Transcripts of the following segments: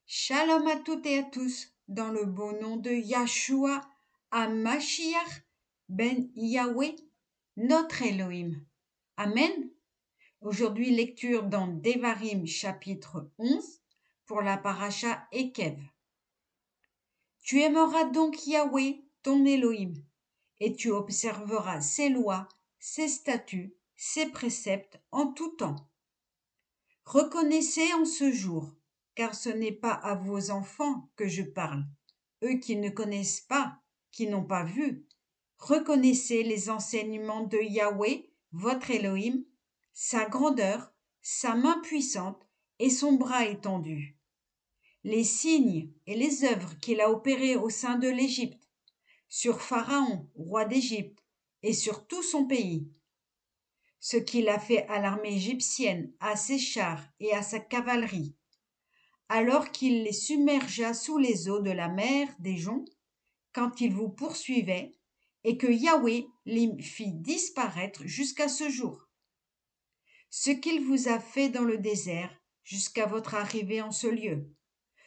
Shalom à toutes et à tous, dans le beau nom de Yahshua HaMashiach ben Yahweh, notre Elohim. Amen. Aujourd'hui, lecture dans Devarim chapitre 11 pour la paracha Ekev. Tu aimeras donc Yahweh, ton Elohim, et tu observeras ses lois, ses statuts, ses préceptes en tout temps. Reconnaissez en ce jour, car ce n'est pas à vos enfants que je parle, eux qui ne connaissent pas, qui n'ont pas vu. Reconnaissez les enseignements de Yahweh, votre Elohim, sa grandeur, sa main puissante et son bras étendu. Les signes et les œuvres qu'il a opérées au sein de l'Égypte, sur Pharaon, roi d'Égypte, et sur tout son pays. Ce qu'il a fait à l'armée égyptienne, à ses chars et à sa cavalerie, alors qu'il les submergea sous les eaux de la mer des joncs, quand il vous poursuivait, et que Yahweh les fit disparaître jusqu'à ce jour. Ce qu'il vous a fait dans le désert, jusqu'à votre arrivée en ce lieu.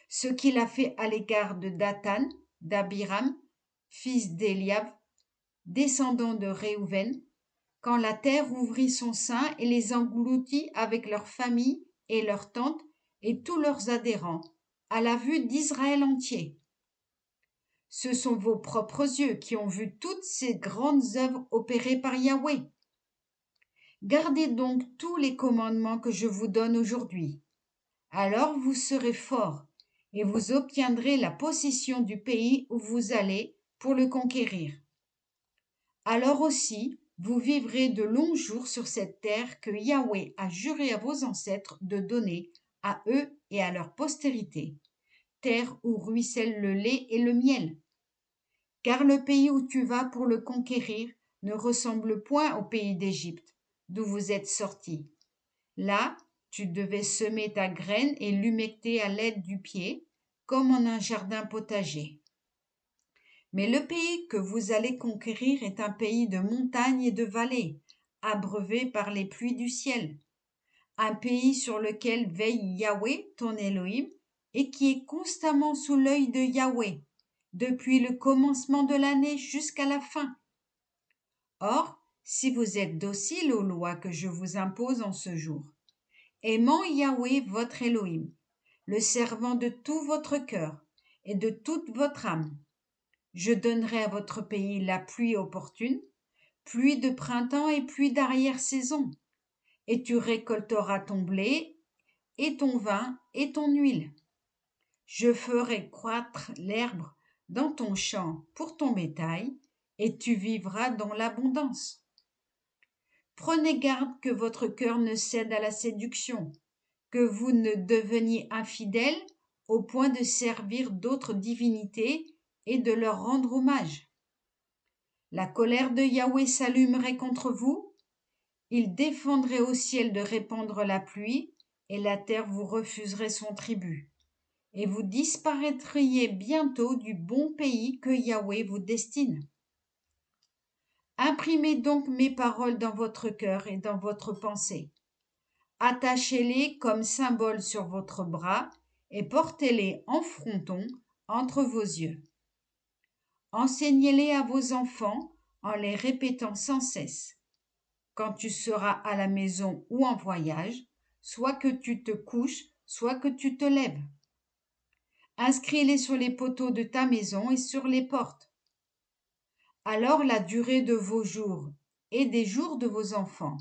Ce qu'il a fait à l'égard de Dathan, d'Abiram, fils d'Éliab, descendant de Réhouven, quand la terre ouvrit son sein et les engloutit avec leurs familles et leurs tentes et tous leurs adhérents, à la vue d'Israël entier. Ce sont vos propres yeux qui ont vu toutes ces grandes œuvres opérées par Yahweh. Gardez donc tous les commandements que je vous donne aujourd'hui. Alors vous serez forts et vous obtiendrez la possession du pays où vous allez pour le conquérir. Alors aussi, vous vivrez de longs jours sur cette terre que Yahweh a juré à vos ancêtres de donner à eux et à leur postérité, terre où ruisselle le lait et le miel. Car le pays où tu vas pour le conquérir ne ressemble point au pays d'Égypte, d'où vous êtes sortis. Là, tu devais semer ta graine et l'humecter à l'aide du pied, comme en un jardin potager. Mais le pays que vous allez conquérir est un pays de montagnes et de vallées, abreuvé par les pluies du ciel. Un pays sur lequel veille Yahweh, ton Elohim, et qui est constamment sous l'œil de Yahweh, depuis le commencement de l'année jusqu'à la fin. Or, si vous êtes docile aux lois que je vous impose en ce jour, aimant Yahweh, votre Elohim, le servant de tout votre cœur et de toute votre âme, je donnerai à votre pays la pluie opportune, pluie de printemps et pluie d'arrière-saison, et tu récolteras ton blé et ton vin et ton huile. Je ferai croître l'herbe dans ton champ pour ton bétail, et tu vivras dans l'abondance. Prenez garde que votre cœur ne cède à la séduction, que vous ne deveniez infidèles au point de servir d'autres divinités et de leur rendre hommage. La colère de Yahweh s'allumerait contre vous, il défendrait au ciel de répandre la pluie, et la terre vous refuserait son tribut. Et vous disparaîtriez bientôt du bon pays que Yahweh vous destine. Imprimez donc mes paroles dans votre cœur et dans votre pensée. Attachez-les comme symbole sur votre bras et portez-les en fronton entre vos yeux. Enseignez-les à vos enfants en les répétant sans cesse. Quand tu seras à la maison ou en voyage, soit que tu te couches, soit que tu te lèves. Inscris-les sur les poteaux de ta maison et sur les portes. Alors la durée de vos jours et des jours de vos enfants,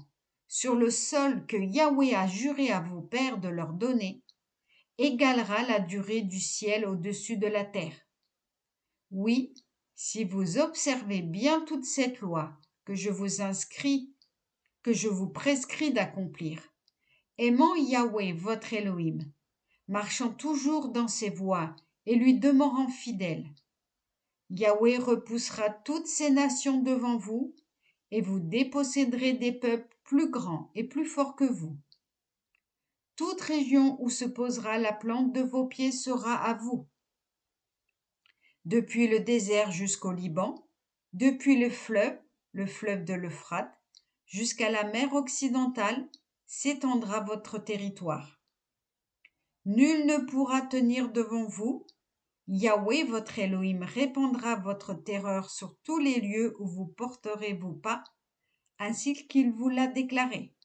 sur le sol que Yahweh a juré à vos pères de leur donner, égalera la durée du ciel au-dessus de la terre. Oui, si vous observez bien toute cette loi que je vous prescris d'accomplir, aimant Yahweh votre Elohim, marchant toujours dans ses voies et lui demeurant fidèle. Yahweh repoussera toutes ces nations devant vous, et vous déposséderez des peuples plus grands et plus forts que vous. Toute région où se posera la plante de vos pieds sera à vous. Depuis le désert jusqu'au Liban, depuis le fleuve de l'Euphrate, jusqu'à la mer occidentale, s'étendra votre territoire. Nul ne pourra tenir devant vous. Yahweh, votre Elohim, répandra votre terreur sur tous les lieux où vous porterez vos pas, ainsi qu'il vous l'a déclaré.